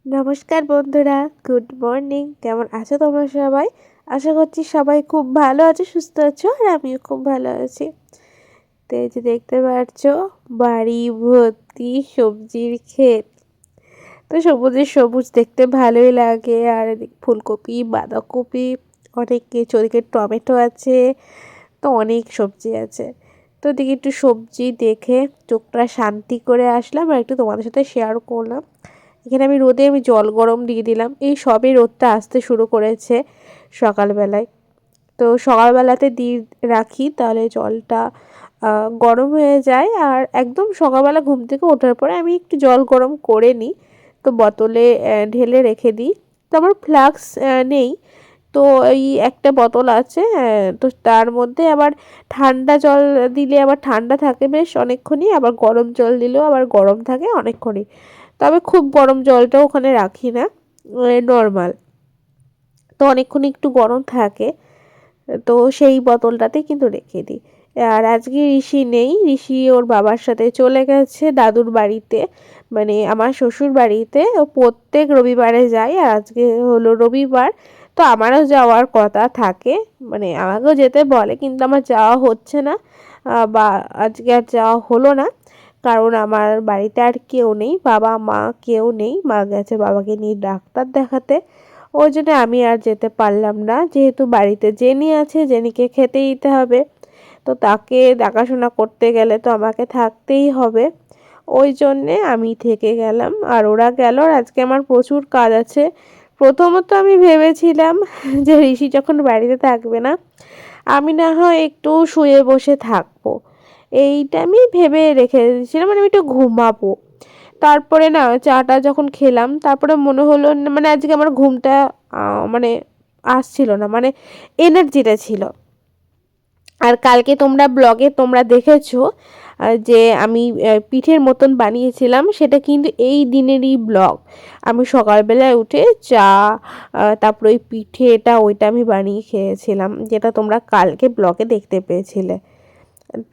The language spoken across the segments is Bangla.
নমস্কার বন্ধুরা, গুড মর্নিং। কেমন আছো তোমরা সবাই? আশা করছি সবাই খুব ভালো আছো, সুস্থ আছো, আর আমিও খুব ভালো আছি। তো এই যে দেখতে পাচ্ছ, বাড়ি ভর্তি সবজির ক্ষেত। তো সবুজের সবুজ দেখতে ভালোই লাগে। আর এদিকে ফুলকপি, বাঁধাকপি, অনেক কিছু, ওদিকে টমেটো আছে, তো অনেক সবজি আছে। তো ওদিকে একটু সবজি দেখে চোখটা শান্তি করে আসলাম আর একটু তোমাদের সাথে শেয়ার করলাম। এখানে আমি জল গরম দিয়ে দিলাম। এই সবে রোদটা আসতে শুরু করেছে সকালবেলায়। তো সকালবেলাতে দিয়ে রাখি, তাহলে জলটা গরম হয়ে যায়। আর একদম সকালবেলা ঘুম থেকে ওঠার পরে আমি একটু জল গরম করে নিই, তো বোতলে ঢেলে রেখে দিই। তো আমার ফ্লাক্স নেই, তো এই একটা বোতল আছে। তো তার মধ্যে আবার ঠান্ডা জল দিলে আবার ঠান্ডা থাকে বেশ অনেকক্ষণই, আবার গরম জল দিলেও আবার গরম থাকে অনেকক্ষণই। তবে খুব গরম জলটা ওখানে রাখি না, নর্মাল, তো অনেকক্ষণ একটু গরম থাকে। তো সেই বোতলটাতে কিন্তু রেখে দিই। আর আজকে ঋষি নেই, ঋষি ওর বাবার সাথে চলে গেছে দাদুর বাড়িতে, মানে আমার শ্বশুর বাড়িতে। ও প্রত্যেক রবিবারে যায়, আর আজকে হলো রবিবার। তো আমারও যাওয়ার কথা থাকে, মানে আমাকেও যেতে বলে, কিন্তু আমার যাওয়া হচ্ছে না। বা আজকে আর যাওয়া হলো না, কারণ আমার বাড়িতে আর কেউ নেই, বাবা মা কেউ নেই। মা গেছে বাবাকে নিয়ে ডাক্তার দেখাতে, ওই জন্য আমি আর যেতে পারলাম না। যেহেতু বাড়িতে জেনি আছে, জেনিকে খেতে দিতে হবে, তো তাকে দেখাশোনা করতে গেলে তো আমাকে থাকতেই হবে। ওই জন্যে আমি থেকে গেলাম, আর ওরা গেল। আর আজকে আমার প্রচুর কাজ আছে। প্রথমত আমি ভেবেছিলাম যে ঋষি যখন বাড়িতে থাকবে না, আমি না হয় একটু শুয়ে বসে থাকবো, এইটা আমি ভেবে রেখে দিয়েছিলাম, মানে আমি একটু ঘুমাবো। তারপরে না চাটা যখন খেলাম, তারপরে মনে হলো মানে আজকে আমার ঘুমটা মানে আসছিল না, মানে এনার্জিটা ছিল। আর কালকে তোমরা ব্লগে তোমরা দেখেছো যে আমি পিঠের মতন বানিয়েছিলাম, সেটা কিন্তু এই দিনেরই ব্লগ। আমি সকালবেলায় উঠে চা, তারপরে ওই পিঠেটা ওইটা আমি বানিয়ে খেয়েছিলাম, যেটা তোমরা কালকে ব্লগে দেখতে পেয়েছিলে।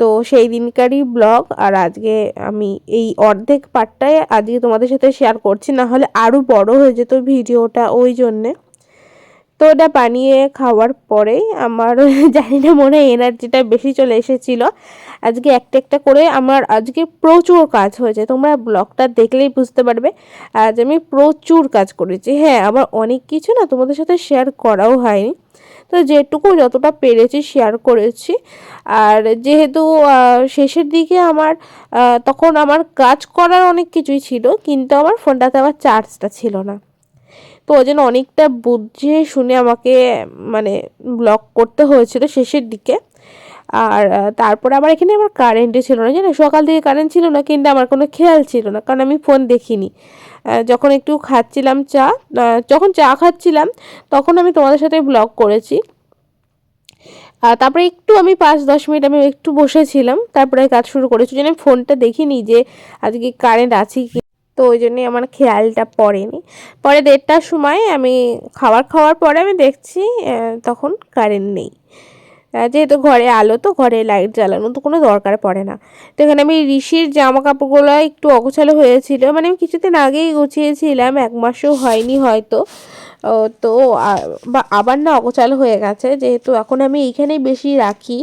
তো সেই দিনকারই ব্লগ। আর আজকে আমি এই অর্ধেক পার্টটাই আজকে তোমাদের সাথে শেয়ার করছি, না হলে আরও বড় হয়ে যেত ভিডিওটা, ওই জন্যে। তো ওটা বানিয়ে খাওয়ার পরেই আমার জানি না, মনে হয় এনার্জিটা বেশি চলে এসেছিলো। আজকে একটা একটা করে আমার আজকে প্রচুর কাজ হয়েছে, তোমরা ব্লগটা দেখলেই বুঝতে পারবে। আজ আমি প্রচুর কাজ করেছি। হ্যাঁ, আবার অনেক কিছু না তোমাদের সাথে শেয়ার করাও হয়নি, তো যেটুকু যতটা পেরেছি শেয়ার করেছি। আর যেহেতু শেষের দিকে আমার তখন আমার কাজ করার অনেক কিছুই ছিল, কিন্তু আমার ফোনটাতে আবার চার্জটা ছিল না। তো ওই জন্য অনেকটা বুঝে শুনে আমাকে মানে ব্লক করতে হয়েছিল শেষের দিকে। আর তারপরে আবার এখানে আমার কারেন্টই ছিল না, জানো, সকাল থেকে কারেন্ট ছিল না, কিন্তু আমার কোনো খেয়াল ছিল না, কারণ আমি ফোন দেখিনি। যখন একটু খাচ্ছিলাম চা, যখন চা খাচ্ছিলাম, তখন আমি তোমাদের সাথে ব্লগ করেছি। তারপরে একটু আমি 5-10 মিনিট আমি একটু বসেছিলাম, তারপরে কাজ শুরু করেছি, যেন আমি ফোনটা দেখিনি যে আজকে কারেন্ট আছে কি। তো ওই জন্যই আমার খেয়ালটা পড়েনি। পরে 1:30টার সময় আমি খাওয়ার পরে আমি দেখছি তখন কারেন্ট নেই। যেহেতু ঘরে আলো, তো ঘরে লাইট জ্বালানো তো কোনো দরকার পড়ে না। তো এখানে আমি ঋষির জামা কাপড়গুলো একটু অগোছালো হয়েছিল, মানে আমি কিছুদিন আগেই গুছিয়েছিলাম, 1 মাসও হয়নি হয়তো। তো বা আবার না অগোছালো হয়ে গেছে, যেহেতু এখন আমি এইখানেই বেশি রাখি।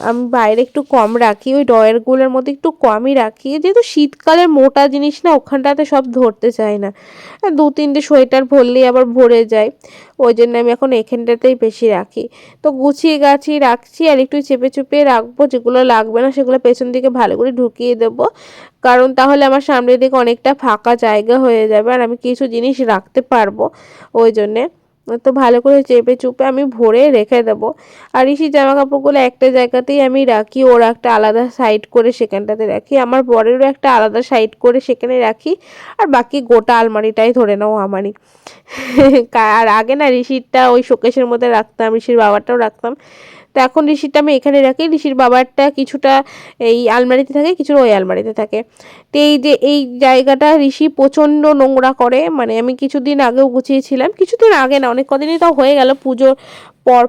আমি বাইরে একটু কম রাখি, ওই ড্রয়ারগুলোর মধ্যে একটু কমই রাখি, যেহেতু শীতকালের মোটা জিনিস না ওখানটাতে সব ধরতে চায় না। 2-3টে সোয়েটার ভরলেই আবার ভরে যায়, ওই জন্য আমি এখন এখানটাতেই বেশি রাখি। তো গুছিয়ে গাছিয়ে রাখছি, আর একটু চেপে চুপে রাখবো, যেগুলো লাগবে না সেগুলো পেছন দিকে ভালো করে ঢুকিয়ে দেবো, কারণ তাহলে আমার সামনের দিকে অনেকটা ফাঁকা জায়গা হয়ে যাবে, আর আমি কিছু জিনিস রাখতে পারবো, ওই জন্যে। তো ভালো করে চেপে চুপে আমি ভরে রেখে দেবো। আর ঋষির জামা কাপড়গুলো একটা জায়গাতেই আমি রাখি, ওর একটা আলাদা সাইড করে সেখানটাতে রাখি, আমার বরেরও একটা আলাদা সাইড করে সেখানে রাখি, আর বাকি গোটা আলমারিটাই ধরে নাও আমারই। আর আগে না ঋষিরটা ওই শোকেসের মধ্যে রাখতাম, ঋষির বাবারটাও রাখতাম। তো এখন ঋষিরটা আমি এখানে রাখি, ঋষির বাবারটা কিছুটা এই আলমারিতে থাকে, কিছুটা ওই আলমারিতে থাকে। তো এই যে এই জায়গাটা ঋষি প্রচণ্ড নোংরা করে, মানে আমি কিছুদিন আগেও গুছিয়েছিলাম, কিছুদিন আগে না, অনেক কদিনই তাও হয়ে গেল, পুজোর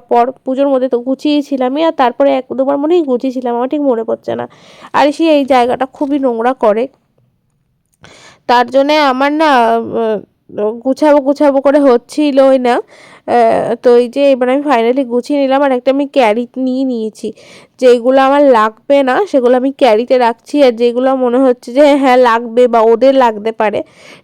পর পুজোর মধ্যে তো গুছিয়েছিলামই, আর তারপরে 1-2বার মনেই গুছিয়েছিলাম, আমার ঠিক মনে পড়ছে না। আর ঋষি এই জায়গাটা খুবই নোংরা করে, তার জন্যে আমার না গুছাবো গুছাবো করে হচ্ছিলই না। তো এই যে এবার আমি ফাইনালি গুছিয়ে নিলাম, আর একটা আমি ক্যারি নিয়ে নিয়েছি। যেগুলো আমার লাগবে না সেগুলো আমি ক্যারিতে রাখছি, আর যেগুলো মনে হচ্ছে যে হ্যাঁ লাগবে বা ওদের লাগতে পারে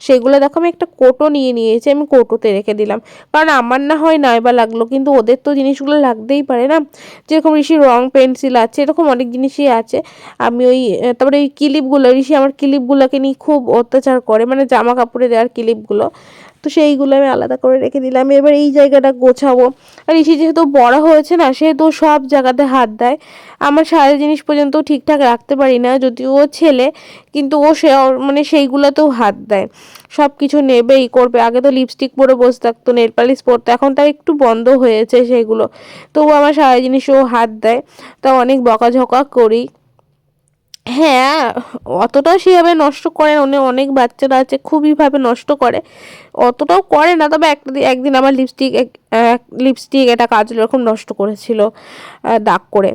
সেগুলো দেখো আমি একটা কোটো নিয়ে নিয়েছি, আমি কোটোতে রেখে দিলাম। কারণ আমার না হয় নাই বা লাগলো, কিন্তু ওদের তো জিনিসগুলো লাগতেই পারে না। যেরকম ঋষির রং পেন্সিল আছে, এরকম অনেক জিনিসই আছে। আমি ওই তারপরে ওই ক্লিপগুলো, ঋষি আমার ক্লিপগুলোকে নিয়ে খুব অত্যাচার করে, মানে জামা কাপড়ে দেওয়ার ক্লিপগুলো, তো সেইগুলো আমি আলাদা করে রেখে দিলাম। এবার এই জায়গাটা গোছাবো। আর ঋষি যেহেতু বড় হয়েছে না, সেহেতু সব জায়গাতে হাত দেয়। আমার সারা জিনিস পর্যন্ত ঠিকঠাক রাখতে পারি না, যদিও ও ছেলে, কিন্তু ও সে মানে সেইগুলোতেও হাত দেয়। সব কিছু নেবেই, করবে। আগে তো লিপস্টিক পরে বসে থাকতো, নেল পালিশ পরতো, এখন তাও একটু বন্ধ হয়েছে সেগুলো। তবু আমার সারা জিনিসে ও হাত দেয়, তা অনেক বকাঝকা করি। হ্যাঁ, অতটাও সেভাবে নষ্ট করে না, অনেক বাচ্চারা আছে খুবই ভাবে নষ্ট করে, অতটাও করে না। তবে একদিন আমার লিপস্টিক এটা কাজল এরকম নষ্ট করেছিল, দাগ করে।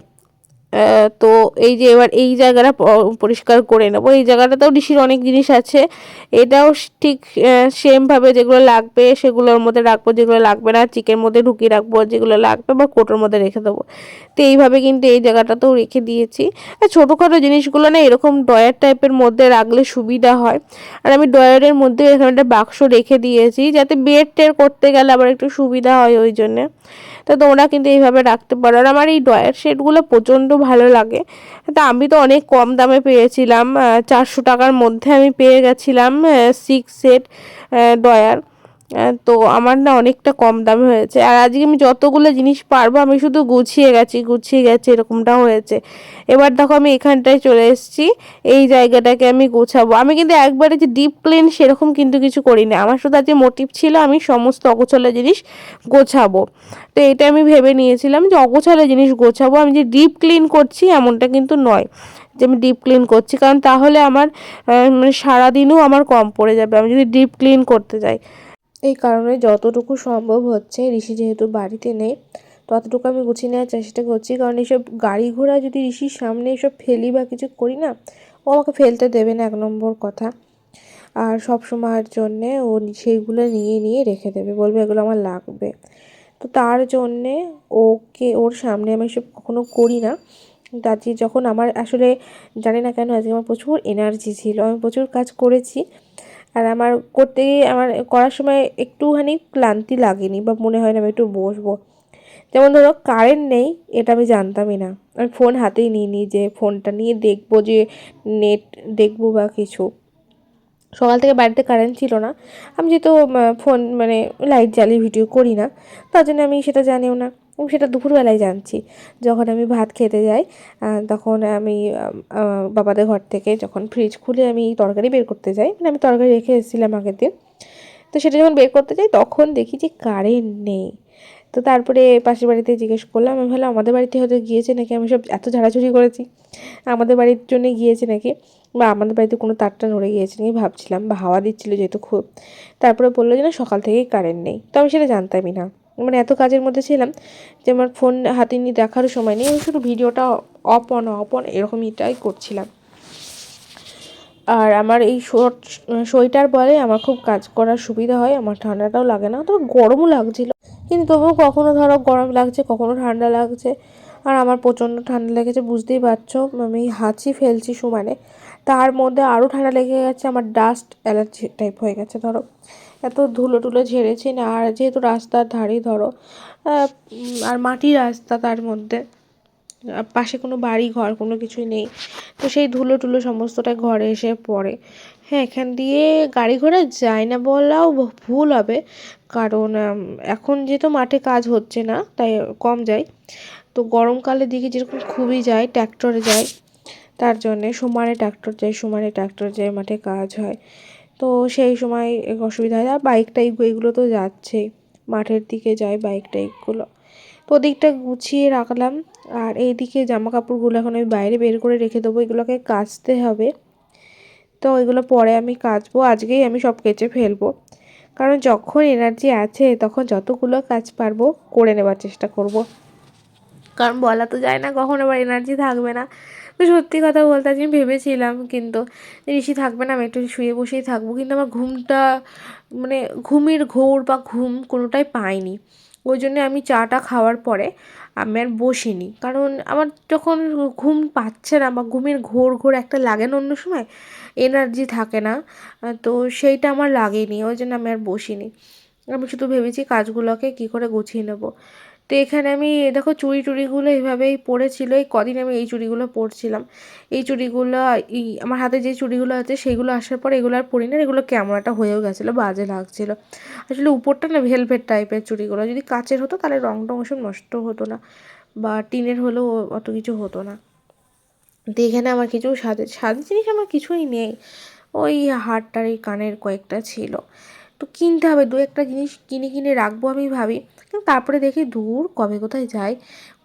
তো এই যে এবার এই জায়গাটা পরিষ্কার করে নেবো। এই জায়গাটাতেও ঋষির অনেক জিনিস আছে, এটাও ঠিক সেমভাবে যেগুলো লাগবে সেগুলোর মধ্যে রাখবো, যেগুলো লাগবে না চিকের মধ্যে ঢুকিয়ে রাখবো, যেগুলো লাগবে বা কোটোর মধ্যে রেখে দেবো। তো এইভাবে কিন্তু এই জায়গাটাতেও রেখে দিয়েছি। আর ছোটোখাটো জিনিসগুলো না এরকম ড্রয়ার টাইপের মধ্যে রাখলে সুবিধা হয়। আর আমি ড্রয়ারের মধ্যে এখানে একটা বাক্স রেখে দিয়েছি, যাতে বেড টের করতে গেলে আবার একটু সুবিধা হয় ওই জন্যে। তো তোমরা কিন্তু এইভাবে রাখতে পারো। আর আমার এই ড্রয়ার সেটগুলো প্রচণ্ড ভালো লাগে। তা আমি তো অনেক কম দামে পেয়েছিলাম, 400 টাকার মধ্যে আমি পেয়ে গেছিলাম 6 সেট ড্রয়ার। তো আমার না অনেকটা কম দামে হয়েছে। আর আজকে আমি যতগুলো জিনিস পারবো আমি শুধু গুছিয়ে গেছি এরকমটা হয়েছে। এবার দেখো আমি এখানটায় চলে এসেছি, এই জায়গাটাকে আমি গোছাবো। আমি কিন্তু একবারে যে ডিপ ক্লিন সেরকম কিন্তু কিছু করি না, আমার শুধু আজকে মোটিভ ছিল আমি সমস্ত অগোছালো জিনিস গোছাবো। তো এটা আমি ভেবে নিয়েছিলাম যে অগোছালো জিনিস গোছাবো, আমি যে ডিপ ক্লিন করছি এমনটা কিন্তু নয় যে আমি ডিপ ক্লিন করছি, কারণ তাহলে আমার মানে সারাদিনও আমার কম পড়ে যাবে আমি যদি ডিপ ক্লিন করতে যাই। এই কারণে যতটুকু সম্ভব হচ্ছে, ঋষি যেহেতু বাড়িতে নেই, ততটুকু আমি গুছিয়ে নেওয়ার চেষ্টা করছি। কারণ এইসব গাড়ি ঘোড়া যদি ঋষির সামনে এসব ফেলি বা কিছু করি না, ও আমাকে ফেলতে দেবে না, 1 নম্বর কথা। আর সব সময়ের জন্যে ও সেইগুলো নিয়ে নিয়ে রেখে দেবে, বলবে এগুলো আমার লাগবে। তো তার জন্যে ওর সামনে আমি এসব কখনো করি না। আজকে যখন আমার আসলে জানি না কেন আজকে আমার প্রচুর এনার্জি ছিল, আমি প্রচুর কাজ করেছি। আর আমার করতে গিয়ে আমার করার সময় একটুখানি ক্লান্তি লাগেনি, বা মনে হয় না আমি একটু বসবো। যেমন ধরো কারেন্ট নেই, এটা আমি জানতামই না, আমি ফোন হাতেই নিই যে ফোনটা নিয়ে দেখবো, যে নেট দেখবো বা কিছু। সকাল থেকে বাড়িতে কারেন্ট ছিল না, আমি যেহেতু ফোন মানে লাইট জ্বালিয়ে ভিডিও করি না, তার জন্য আমি সেটা জানিও না। আমি সেটা দুপুরবেলায় জানছি, যখন আমি ভাত খেতে যাই। তখন আমি বাবাদের ঘর থেকে যখন ফ্রিজ খুলে আমি তরকারি বের করতে যাই, মানে আমি তরকারি রেখে এসেছিলাম আগের দিন, তো সেটা যখন বের করতে যাই তখন দেখি যে কারেন্ট নেই। তো তারপরে পাশের বাড়িতে জিজ্ঞেস করলাম, আমি ভাবলাম আমাদের বাড়িতে হয়তো গিয়েছে নাকি, আমি সব এত ঝাড়াঝুড়ি করেছি, আমাদের বাড়ির জন্য গিয়েছে নাকি, বা আমাদের বাড়িতে কোনো তারটা নড়ে গিয়েছে নাকি ভাবছিলাম, বা হাওয়া দিচ্ছিলো যেহেতু খুব। তারপরে বললো যে না, সকাল থেকেই কারেন্ট নেই। তো আমি সেটা জানতামই না, মানে এত কাজের মধ্যে ছিলাম যে আমার ফোন হাতে নিয়ে দেখারও সময় নেই, আমি শুধু ভিডিওটা অফ অন এরকমইটাই করছিলাম। আর আমার এই সোয়েটার বলে আমার খুব কাজ করার সুবিধা হয়, আমার ঠান্ডাটাও লাগে না, তবে গরমও লাগছিলো। কিন্তু তবুও কখনো ধরো গরম লাগছে, কখনো ঠান্ডা লাগছে। আর আমার প্রচণ্ড ঠান্ডা লেগেছে, বুঝতেই পারছো, আমি হাঁচি ফেলছি সমানে। তার মধ্যে আরও ঠান্ডা লেগে গেছে, আমার ডাস্ট অ্যালার্জি টাইপ হয়ে গেছে ধরো, এত ধুলো টুলো ঝেড়েছি না। আর যেহেতু রাস্তার ধারেই ধরো, আর মাটির রাস্তা, তার মধ্যে পাশে কোনো বাড়ি ঘর কোনো কিছুই নেই, তো সেই ধুলো টুলো সমস্তটা ঘরে এসে পড়ে। হ্যাঁ, এখান দিয়ে গাড়ি ঘোড়া যায় না বলাও ভুল হবে, কারণ এখন যেহেতু মাঠে কাজ হচ্ছে না তাই কম যায়। তো গরমকালের দিকে যেরকম খুবই যায়, ট্র্যাক্টরে যায়, তার জন্যে সমানে ট্র্যাক্টর যায়, মাঠে কাজ হয়। তো সেই সময় অসুবিধা হয়। আর বাইক টাইক এগুলো তো যাচ্ছেই, মাঠের দিকে যায় বাইক টাইকগুলো। তো ওদিকটা গুছিয়ে রাখলাম। আর এইদিকে জামা কাপড়গুলো এখন আমি বাইরে বের করে রেখে দেবো, এগুলোকে কাচতে হবে। তো এগুলো পরে আমি কাচবো, আজকেই আমি সব কেচে ফেলবো, কারণ যখন এনার্জি আছে তখন যতগুলো কাজ পারবো করে নেবার চেষ্টা করব। কারণ বলা তো যায় না কখন আবার এনার্জি থাকবে না, তো সত্যি কথা বলতে আমি ভেবেছিলাম কিন্তু ঋষি থাকবে না, আমি একটু শুয়ে বসেই থাকবো, কিন্তু আমার ঘুমটা মানে ঘুমের ঘোর বা ঘুম কোনোটাই পাইনি। ওই জন্যে আমি চাটা খাওয়ার পরে আমি আর বসিনি, কারণ আমার যখন ঘুম পাচ্ছে না বা ঘুমের ঘোর ঘোর একটা লাগে না অন্য সময়, এনার্জি থাকে না, তো সেইটা আমার লাগেনি, ওই জন্য আমি আর বসিনি। আমি শুধু ভেবেছি কাজগুলোকে কী করে গুছিয়ে নেবো। তো এখানে আমি দেখো চুড়িগুলো এইভাবেই পরেছিল, এই কদিন আমি এই চুড়িগুলো পরছিলাম। এই চুড়িগুলো, এই আমার হাতে যে চুড়িগুলো আছে সেইগুলো আসার পর এগুলো আর পরি না, এগুলো কেমন একটা হয়েও গেছিলো, বাজে লাগছিলো। আসলে উপরটা না ভেলভেট টাইপের চুড়িগুলো, যদি কাচের হতো তাহলে রং টং ওসব নষ্ট হতো না, বা টিনের হলেও অত কিছু হতো না। তো এখানে আমার কিছু সাজের জিনিস আমার কিছুই নেই, ওই হারটার এই কানের কয়েকটা ছিল, তো কিনতে হবে, দু একটা জিনিস কিনে রাখবো আমি ভাবি। কিন্তু তারপরে দেখি দূর কবে কোথায় যাই,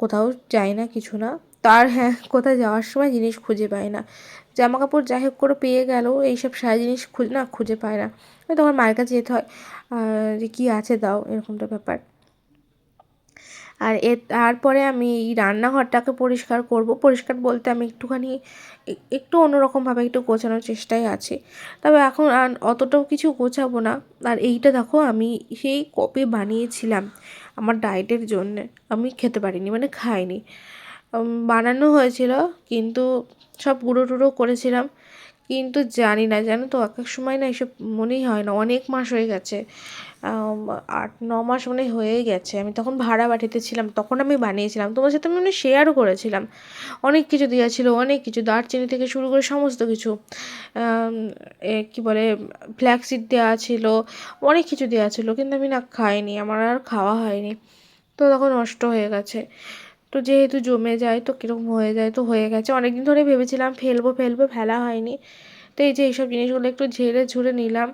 কোথাও যাই না কিছু না। তার হ্যাঁ, কোথায় যাওয়ার সময় জিনিস খুঁজে পাই না, জামা কাপড় যাই হোক করে পেয়ে গেলেও এইসব সারা জিনিস খুঁজে পায় না, তখন মায়ের কাছে যেতে হয়, যে কী আছে দাও, এরকমটা ব্যাপার। আর তারপরে আমি এই রান্নাঘরটাকে পরিষ্কার করব। পরিষ্কার বলতে আমি একটুখানি একটু অন্যরকমভাবে একটু গোছানোর চেষ্টায় আছি, তবে এখন আর অতটাও কিছু গোছাবো না। আর এইটা দেখো আমি সেই কবে বানিয়েছিলাম আমার ডায়েটের জন্যে, আমি খেতে পারিনি, মানে খাইনি। বানানো হয়েছিল কিন্তু সব গুঁড়ো টুড়ো করেছিলাম, কিন্তু জানি না, জানো তো এক এক সময় না এসব মনেই হয় না, অনেক মাস হয়ে গেছে, 8-9 মাস মনে হয়েই গেছে। আমি তখন ভাড়া বাড়িতে ছিলাম, তখন আমি বানিয়েছিলাম, তোমার সাথে আমি মানে শেয়ারও করেছিলাম। অনেক কিছু দেওয়া ছিল, অনেক কিছু, দারচিনি থেকে শুরু করে সমস্ত কিছু, কী বলে, ফ্ল্যাক্সিড দেওয়া ছিল, অনেক কিছু দেওয়া ছিল, কিন্তু আমি না খাইনি, আমার আর খাওয়া হয়নি, তো তখন নষ্ট হয়ে গেছে। তো যেহেতু জমে যায় তো কীরকম হয়ে যায়, তো হয়ে গেছে, অনেক দিন ধরে ভেবেছিলাম ফেলা হয়নি। তো এই যে এইসব জিনিসগুলো একটু ঝেড়ে ঝুড়ে নিলাম,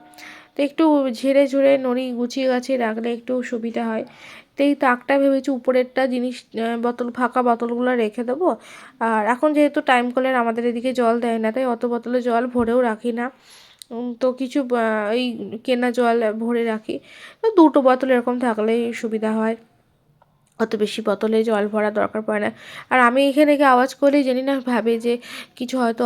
তো একটু ঝেড়ে ঝুড়ে নড়ি গুছিয়ে গাছিয়ে রাখলে একটু সুবিধা হয়। তো এই তাকটা ভেবেছি উপরেরটা জিনিস, বোতল, ফাঁকা বোতলগুলো রেখে দেবো। আর এখন যেহেতু টাইম কলের আমাদের এদিকে জল দেয় না, তাই অত বোতলে জল ভরেও রাখি না, তো কিছু এই কেনা জল ভরে রাখি, তো 2টো বোতল এরকম থাকলেই সুবিধা হয়, অত বেশি বোতলে জল ভরার দরকার পড়ে না। আর আমি এখানে গিয়ে আওয়াজ করলেই জানি না ভাবে যে কিছু হয়তো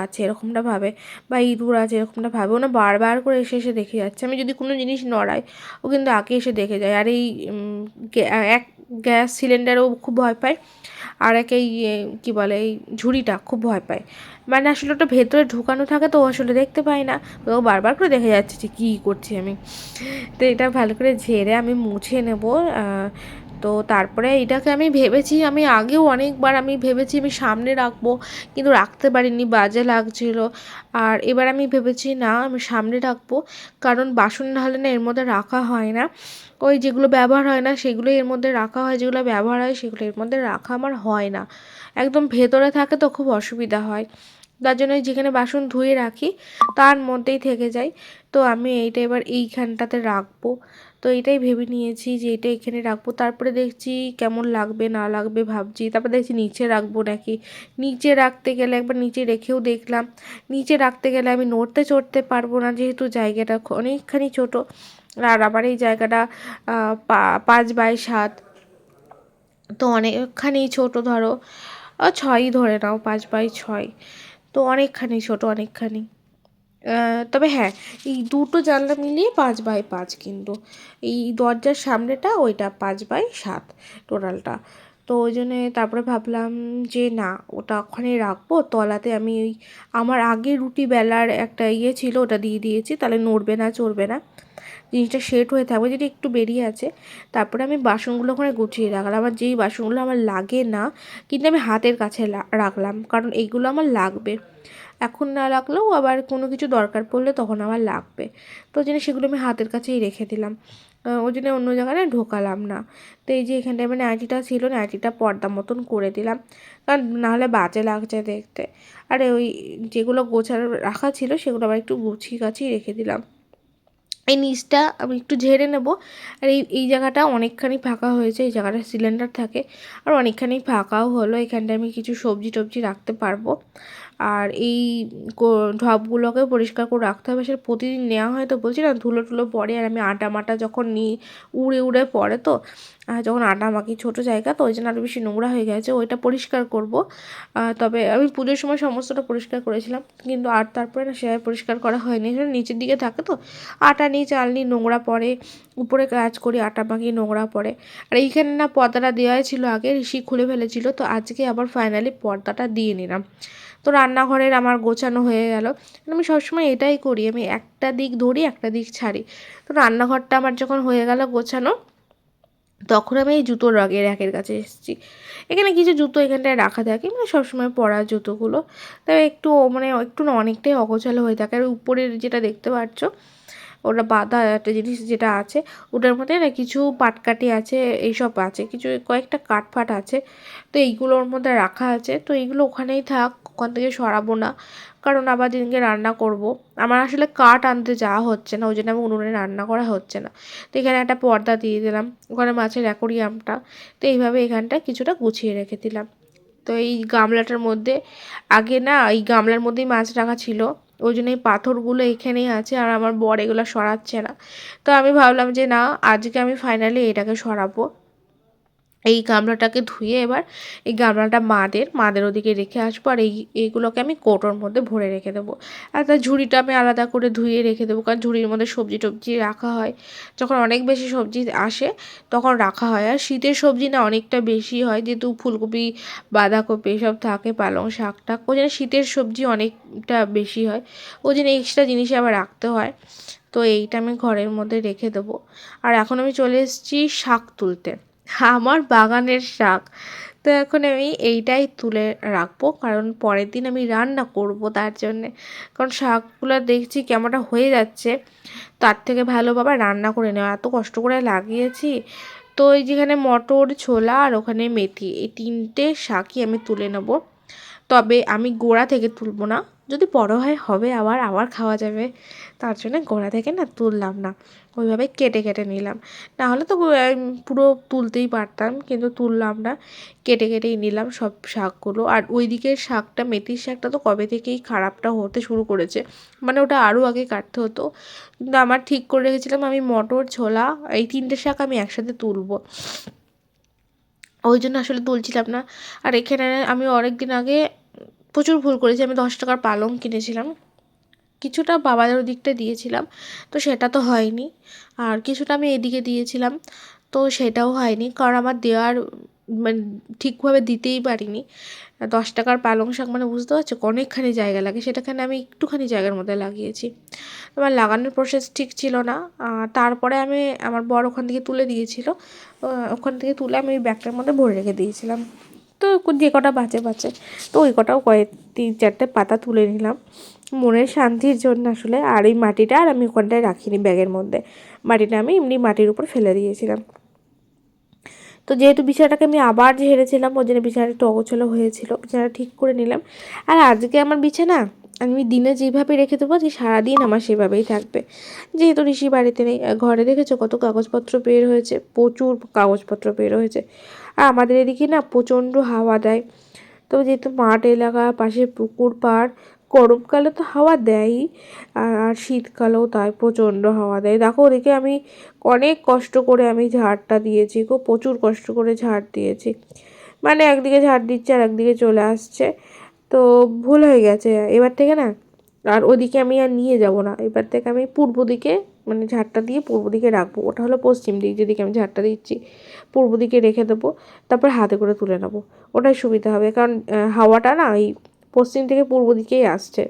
আছে এরকমটা ভাবে, বা ইঁদুর আছে এরকমটা ভাবে, ও না বারবার করে এসে এসে দেখে যাচ্ছে, আমি যদি কোনো জিনিস নড়াই ও কিন্তু আগে এসে দেখে যায়। আর এই এক গ্যাস সিলিন্ডারও খুব ভয় পায়, আর এক এই কী বলে, এই ঝুড়িটা খুব ভয় পায়, মানে আসলে ওটা ভেতরে ঢুকানো থাকে তো ও আসলে দেখতে পায় না, ও বারবার করে দেখে যাচ্ছে যে কী করছি আমি। তো এটা ভালো করে ঝেড়ে আমি মুছে নেব। তো তারপরে এটাকে আমি ভেবেছি, আমি আগেও অনেকবার আমি ভেবেছি আমি সামনে রাখবো, কিন্তু রাখতে পারিনি, বাজে লাগছিল। আর এবার আমি ভেবেছি না আমি সামনে রাখবো, কারণ বাসন ঢালে না এর মধ্যে রাখা হয় না, ওই যেগুলো ব্যবহার হয় না সেগুলো এর মধ্যে রাখা হয়, যেগুলো ব্যবহার হয় সেগুলো এর মধ্যে রাখা আমার হয় না, একদম ভেতরে থাকে তো খুব অসুবিধা হয়, তার জন্য যেখানে বাসন ধুয়ে রাখি তার মধ্যেই থেকে যায়। তো আমি এইটা এবার এইখানটাতে রাখবো, তো এটাই ভেবে নিয়েছি যে এটা এখানে রাখবো, তারপরে দেখছি কেমন লাগবে না লাগবে ভাবছি, তারপরে দেখছি নিচে রাখবো নাকি। নিচে রাখতে গেলে একবার নিচে রেখেও দেখলাম, নিচে রাখতে গেলে আমি নড়তে চড়তে পারবো না, যেহেতু জায়গাটা অনেকখানি ছোট, আর আমার এই জায়গাটা 5x7, তো অনেকখানি ছোট, ধরো 6ই ধরে নাও, 5x6, তো অনেকখানি ছোট, অনেকখানি। তবে হ্যাঁ, এই 2টো জানলা মিলিয়ে 5x5, কিন্তু এই দরজার সামনেটা ওইটা 5x7 টোটালটা। তো ওই জন্যে তারপরে ভাবলাম যে না, ওটা ওখানে রাখবো, তলাতে আমি ওই আমার আগে রুটি বেলার একটা ছিল, ওটা দিয়ে দিয়েছি, তাহলে নড়বে না চড়বে না, জিনিসটা সেট হয়ে থাকবে, যেটা একটু বেরিয়ে আছে। তারপরে আমি বাসনগুলো ওখানে গুছিয়ে রাখলাম, আমার যেই বাসনগুলো আমার লাগে না, কিন্তু আমি হাতের কাছে রাখলাম, কারণ এইগুলো আমার লাগবে, এখন না রাখলেও আবার কোনো কিছু দরকার পড়লে তখন আমার লাগবে, তো ওই জন্য সেগুলো আমি হাতের কাছেই রেখে দিলাম, ওই জন্য অন্য জায়গায় ঢোকালাম না। তো এই যে এখানটায় মানে নাইটিটা ছিল, নাইটিটা পর্দা মতন করে দিলাম, কারণ নাহলে বাজে লাগছে দেখতে। আর ওই যেগুলো গোছানো রাখা ছিল সেগুলো আবার একটু গুছিয়ে গাছিয়ে রেখে দিলাম। এই নিচটা আমি একটু ঝেড়ে নেব। আর এই জায়গাটা অনেকখানি ফাঁকা হয়েছে, এই জায়গাটা সিলিন্ডার থাকে, আর অনেকখানি ফাঁকাও হলো, এখানটায় আমি কিছু সবজি টবজি রাখতে পারবো। আর এই ঢপগুলোকে পরিষ্কার করে রাখতে হবে, সেটা প্রতিদিন নেওয়া হয়। তো বলছি না ধুলো টুলো পড়ে, আর আমি আটা মাটা যখন নিই উড়ে উড়ে পড়ে, তো যখন আটা মাখি ছোটো জায়গা, তো ওই জন্য আরও বেশি নোংরা হয়ে গেছে, ওইটা পরিষ্কার করব। তবে আমি পুজোর সময় সমস্তটা পরিষ্কার করেছিলাম, কিন্তু আর তারপরে না সেভাবে পরিষ্কার করা হয়নি, নিচের দিকে থাকে তো আটা নিই চাল নিই নোংরা পড়ে, উপরে কাজ করি আটা মাখি নোংরা পড়ে। আর এইখানে না পর্দাটা দেওয়াই ছিল আগে, ঋষি খুলে ফেলেছিল, তো আজকে আবার ফাইনালি পর্দাটা দিয়ে নিলাম। তো রান্নাঘরের আমার গোছানো হয়ে গেল। আমি সবসময় এটাই করি, আমি একটা দিক ধরি একটা দিক ছাড়ি। তো রান্নাঘরটা আমার যখন হয়ে গেল গোছানো, তখন আমি এই জুতোর র্যাকের কাছে এসেছি। এখানে কিছু জুতো এখানটায় রাখা থাকে, মানে সবসময় পরা জুতোগুলো, তবে একটু মানে একটু না অনেকটাই অগোছালো হয়ে থাকে। আর উপরের যেটা দেখতে পাচ্ছ ওটা বাঁধা একটা জিনিস যেটা আছে, ওটার মধ্যে না কিছু পাটকাঠি আছে, এইসব আছে, কিছু কয়েকটা কাঠফাট আছে, তো এইগুলোর মধ্যে রাখা আছে। তো এইগুলো ওখানেই থাক, ওখান থেকে সরাবো না, কারণ আবার দিনকে রান্না করব। আমার আসলে কাঠ আনতে যাওয়া হচ্ছে না, ওই জন্য আমি উনুনে রান্না করা হচ্ছে না। তো এখানে একটা পর্দা দিয়ে দিলাম, ওখানে মাছের অ্যাকোরিয়ামটা, তো এইভাবে এখানটা কিছুটা গুছিয়ে রেখে দিলাম। তো এই গামলাটার মধ্যে আগে না এই গামলার মধ্যেই মাছ রাখা ছিল, ওই জন্য এই পাথরগুলো এখানেই আছে, আর আমার বর এগুলো সরাচ্ছে না। তো আমি ভাবলাম যে না, আজকে আমি ফাইনালি এটাকে সরাবো। এই গামলাটাকে ধুয়ে এবার এই গামলাটা মাদের ওদিকে রেখে আসবো, আর এইগুলোকে আমি কৌটোর মধ্যে ভরে রেখে দেবো। আর তার ঝুড়িটা আমি আলাদা করে ধুয়ে রেখে দেবো, কারণ ঝুড়ির মধ্যে সবজি টবজি রাখা হয়, যখন অনেক বেশি সবজি আসে তখন রাখা হয়। আর শীতের সবজি না অনেকটা বেশি হয়, যেহেতু ফুলকপি বাঁধাকপি এসব থাকে, পালং শাক টাক, ওই জন্য শীতের সবজি অনেকটা বেশি হয়, ওই জন্য এক্সট্রা জিনিস আবার রাখতে হয়। তো এইটা আমি ঘরের মধ্যে রেখে দেবো। আর এখন আমি চলে এসেছি শাক তুলতে, আমার বাগানের শাক। তো এখন আমি এইটাই তুলে রাখবো, কারণ পরের দিন আমি রান্না করব তার জন্যে, কারণ শাকগুলো দেখছি কেমনটা হয়ে যাচ্ছে, তার থেকে ভালো বাবা রান্না করে নেওয়া, এত কষ্ট করে লাগিয়েছি। তো এই যেখানে মটর ছোলা আর ওখানে মেথি, এই তিনটে শাকই আমি তুলে নেব। তবে আমি গোড়া থেকে তুলবো না, যদি বড় হয় হবে আবার আবার খাওয়া যাবে, তার জন্য গোড়া থেকে না তুললাম না, ওইভাবে কেটে কেটে নিলাম। না হলে তো পুরো তুলতেই পারতাম, কিন্তু তুললাম না, কেটে কেটেই নিলাম সব শাকগুলো। আর ওই দিকের শাকটা মেথির শাকটা তো কবে থেকেই খারাপটা হতে শুরু করেছে, মানে ওটা আরও আগে কাটতে হতো, কিন্তু আমার ঠিক করে রেখেছিলাম আমি মটর ছোলা এই তিনটে শাক আমি একসাথে তুলবো, ওই জন্য আসলে তুলছিলাম না। আর এখানে আমি অনেক দিন আগে প্রচুর ভুল করেছি, আমি 10 টাকার পালং কিনেছিলাম, কিছুটা বাবাদের ওদিকটা দিয়েছিলাম, তো সেটা তো হয়নি। আর কিছুটা আমি এদিকে দিয়েছিলাম, তো সেটাও হয়নি, কারণ আমার দেওয়ার মানে ঠিকভাবে দিতেই পারিনি। 10 টাকার পালং শাক মানে বুঝতে পারছো অনেকখানি জায়গা লাগে, সেটাখানে আমি একটুখানি জায়গার মধ্যে লাগিয়েছি, আমার লাগানোর প্রসেস ঠিক ছিল না। তারপরে আমি আমার বর ওখান থেকে তুলে দিয়েছিল, ওখান থেকে তুলে আমি ওই ব্যাগটার মধ্যে ভরে রেখে দিয়েছিলাম। তো যে কটা বাঁচে, তো ওই কটাও 3-4টে পাতা তুলে নিলাম মনের শান্তির জন্য আসলে। আর এই মাটিটা আর আমি ওখানটায় রাখিনি ব্যাগের মধ্যে, মাটিটা আমি এমনি মাটির উপর ফেলে দিয়েছিলাম। তো যেহেতু বিছানাটাকে আমি আবার ঝেড়েছিলাম, ওই জন্য বিছানাটা একটু অগোছালো হয়েছিল, বিছানাটা ঠিক করে নিলাম। আর আজকে আমার বিছানা আমি দিনে যেভাবে রেখে দেবো, যে সারাদিন আমার সেভাবেই থাকবে, যেহেতু ঋষি বাড়িতে নেই। ঘরে দেখেছো কত কাগজপত্র বের হয়েছে, প্রচুর কাগজপত্র বের হয়েছে। আর আমাদের এদিকে না প্রচণ্ড হাওয়া দেয়, তো যেহেতু মাঠ এলাকা, পাশে পুকুর পাড়, গরমকালে তো হাওয়া দেয়ই, আর শীতকালেও তাই প্রচণ্ড হাওয়া দেয়। দেখো ওদিকে আমি অনেক কষ্ট করে আমি ঝাড়টা দিয়েছি গো, প্রচুর কষ্ট করে ঝাড় দিয়েছি, মানে একদিকে ঝাড় দিচ্ছে আর একদিকে চলে আসছে, তো ভুল হয়ে গেছে এবার থেকে না। আর ওদিকে আমি আর নিয়ে যাব না, এবার থেকে আমি পূর্ব দিকে মানে ঝাড়টা দিয়ে পূর্ব দিকে রাখবো, ওটা হলো পশ্চিম দিক যেদিকে আমি ঝাড়টা দিচ্ছি, পূর্ব দিকে রেখে দেবো, তারপর হাতে করে তুলে নেবো, ওটাই সুবিধা হবে, কারণ হাওয়াটা না এই পশ্চিম থেকে পূর্ব দিকেই আসছে,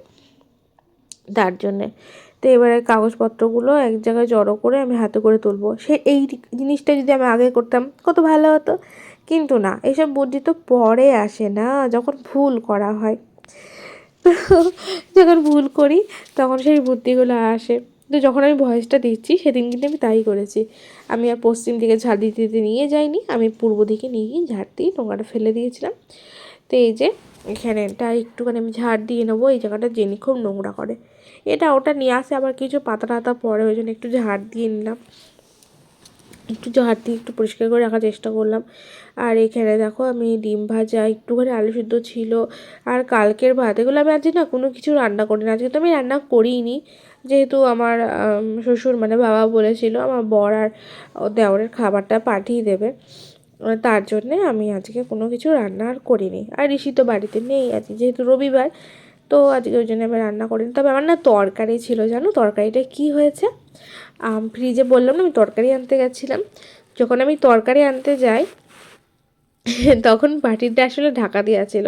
তার জন্যে। তো এবারে কাগজপত্রগুলো এক জায়গায় জড়ো করে আমি হাতে করে তুলবো, এই জিনিসটা যদি আমি আগে করতাম কত ভালো হতো, কিন্তু না, এইসব বুদ্ধি তো পরে আসে না, যখন ভুল করা হয়। তো যখন ভুল করি তখন সেই বুদ্ধিগুলো আসে। তো যখন আমি ভয়েসটা দিচ্ছি সেদিন কিন্তু আমি তাই করেছি, আমি আর পশ্চিম দিকে ঝাড় দিতে দিতে নিয়ে যাইনি, আমি পূর্ব দিকে নিয়ে গিয়ে ঝাড় দিয়ে নোংরাটা ফেলে দিয়েছিলাম। তো এই যে এখানেটা একটুখানি আমি ঝাড় দিয়ে নেবো, এই জায়গাটা জেনি খুব নোংরা করে, এটা ওটা নিয়ে আসে, আবার কিছু পাতা টাতা পরে, ওই জন্য একটু ঝাড় দিয়ে নিলাম। একটু ঝাড় দিয়ে একটু পরিষ্কার করে রাখার চেষ্টা করলাম। আর এখানে দেখো আমি ডিম ভাজা, একটুখানি আলু সিদ্ধ ছিল, আর কালকের ভাত, এগুলো আমি আজকে না কোনো কিছু রান্না করিনি। আজকে তো আমি রান্না করিনি, যেহেতু আমার শ্বশুর মানে বাবা বলেছিল আমার বর আর দেওরের খাবারটা পাঠিয়ে দেবে, তার জন্যে আমি আজকে কোনো কিছু রান্না আর করিনি। আর ঋষি তো বাড়িতে নেই আজকে, যেহেতু রবিবার, তো আজকে ওই জন্য আমি রান্না করিনি। তবে আমার না তরকারি ছিল, জানো তরকারিটা কি হয়েছে? ফ্রিজে বললাম না আমি তরকারি আনতে গেছিলাম, যখন আমি তরকারি আনতে যাই তখন বাটিটা আসলে ঢাকা দেওয়া ছিল।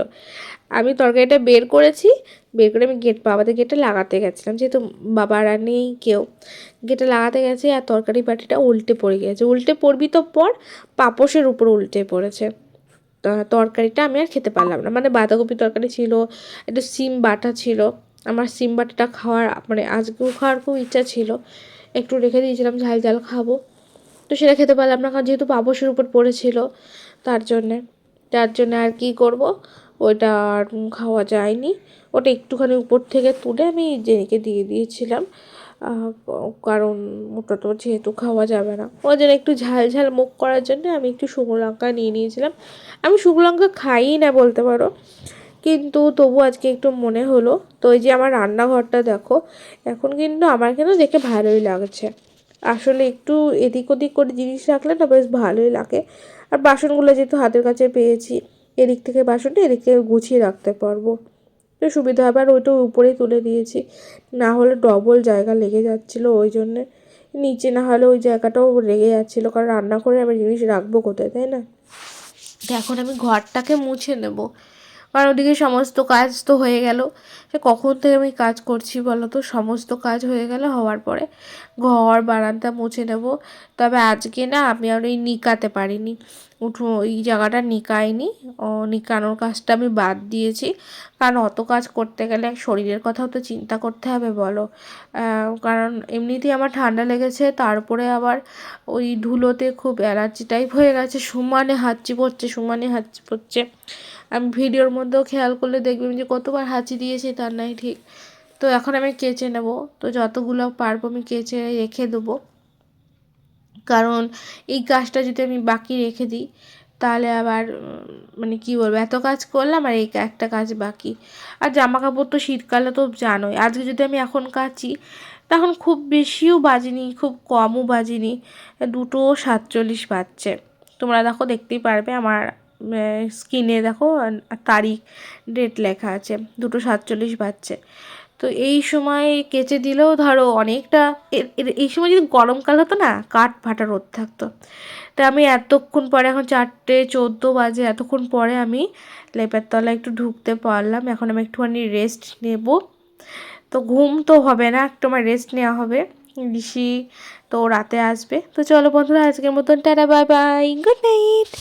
আমি তরকারিটা বের করেছি, বের করে আমি বাবাদের গেটে লাগাতে গেছিলাম, যেহেতু বাবার আর নেই কেউ, গেটে লাগাতে গেছি আর তরকারি বাটিটা উল্টে পড়ে গিয়েছে। উল্টে পড়বি তো পর, পাপোশের উপর উল্টে পড়েছে। তরকারিটা আমি আর খেতে পারলাম না। মানে বাঁধাকপি তরকারি ছিল, একটু সিম বাটা ছিল, আমার সিম বাটাটা খাওয়ার মানে আজকেও খাওয়ার খুব ইচ্ছা ছিল, একটু রেখে দিয়েছিলাম ঝাল ঝাল খাবো, তো সেটা খেতে পারলাম না, কারণ যেহেতু পাপোশের উপর পড়েছিল, তার জন্যে আর কি করব, ওইটা আর খাওয়া যায়নি। ওটা একটুখানি উপর থেকে তুলে আমি জেনিকে দিয়ে দিয়েছিলাম, কারণ ওটা তো যেহেতু খাওয়া যাবে না, ওই জন্য একটু ঝাল ঝাল মুখ করার জন্য আমি একটু শুকনো লঙ্কা নিয়ে নিয়েছিলাম। আমি শুকনো লঙ্কা খাইই না বলতে পারো, কিন্তু তবু আজকে একটু মনে হলো। তো ওই যে আমার রান্নাঘরটা দেখো, এখন কিন্তু আমার কেন দেখে ভালোই লাগছে। আসলে একটু এদিক ওদিক করে জিনিস রাখলে না বেশ ভালোই লাগে। আর বাসনগুলো যেহেতু হাতের কাছে পেয়েছি, এদিক থেকে বাসনটা এদিক থেকে গুছিয়ে রাখতে পারবো, তো সুবিধা হবে। আর ওইটা উপরেই তুলে দিয়েছি, না হলে ডবল জায়গা লেগে যাচ্ছিলো, ওই জন্যে নিচে না হলে ওই জায়গাটাও লেগে যাচ্ছিলো, কারণ রান্না করে আমি জিনিস রাখবো কোথায়, তাই না? তো এখন আমি ঘরটাকে মুছে নেব, কারণ ওদিকে সমস্ত কাজ তো হয়ে গেল। সে কখন থেকে আমি কাজ করছি বলো তো, সমস্ত কাজ হয়ে গেল, হওয়ার পরে ঘর বারান্দা মুছে নেব। তবে আজকে না আমি আর ওই নিকাতে পারিনি, ওই জায়গাটা নিকাইনি, নিকানোর কাজটা আমি বাদ দিয়েছি, কারণ অত কাজ করতে গেলে শরীরের কথাও তো চিন্তা করতে হবে বলো। কারণ এমনিতেই আমার ঠান্ডা লেগেছে, তারপরে আবার ওই ধুলোতে খুব অ্যালার্জি টাইপ হয়ে গেছে, সমানে হাঁচি পড়ছে। আমি ভিডিওর মধ্যেও খেয়াল করলে দেখবেন যে কতবার হাঁচি দিয়েছি তার নাই ঠিক। তো এখন আমি কেচে নেব, তো যতগুলো পারবো আমি কেচে রেখে দেবো, কারণ এই কাজটা যদি আমি বাকি রেখে দিই তাহলে আবার মানে কী বলবো, এত কাজ করলাম আর এই একটা কাজ বাকি। আর জামা কাপড় তো শীতকালে তো জানোই, আজকে যদি আমি এখন কাচি তখন খুব বেশিও বাজেনি, খুব কমও বাজেনি, 2:47 বাজছে। তোমরা দেখো দেখতেই পারবে আমার স্ক্রিনে দেখো তারিখ, ডেট লেখা আছে, 2:47 বাজছে। তো এই সময় কেচে দিলেও ধরো অনেকটা, এই সময় যদি গরমকাল হতো না, কাঠ ফাটা রোদ থাকতো। তা আমি এতক্ষণ পরে, এখন 4:14 বাজে, এতক্ষণ পরে আমি লেপের তলায় একটু ঢুকতে পারলাম। এখন আমি একটুখানি রেস্ট নেব, তো ঘুম তো হবে না, একটু আমার রেস্ট নেওয়া হবে। ঋষি তো রাতে আসবে। তো চলো বন্ধুরা, আজকের মতন tata, bye bye, good night.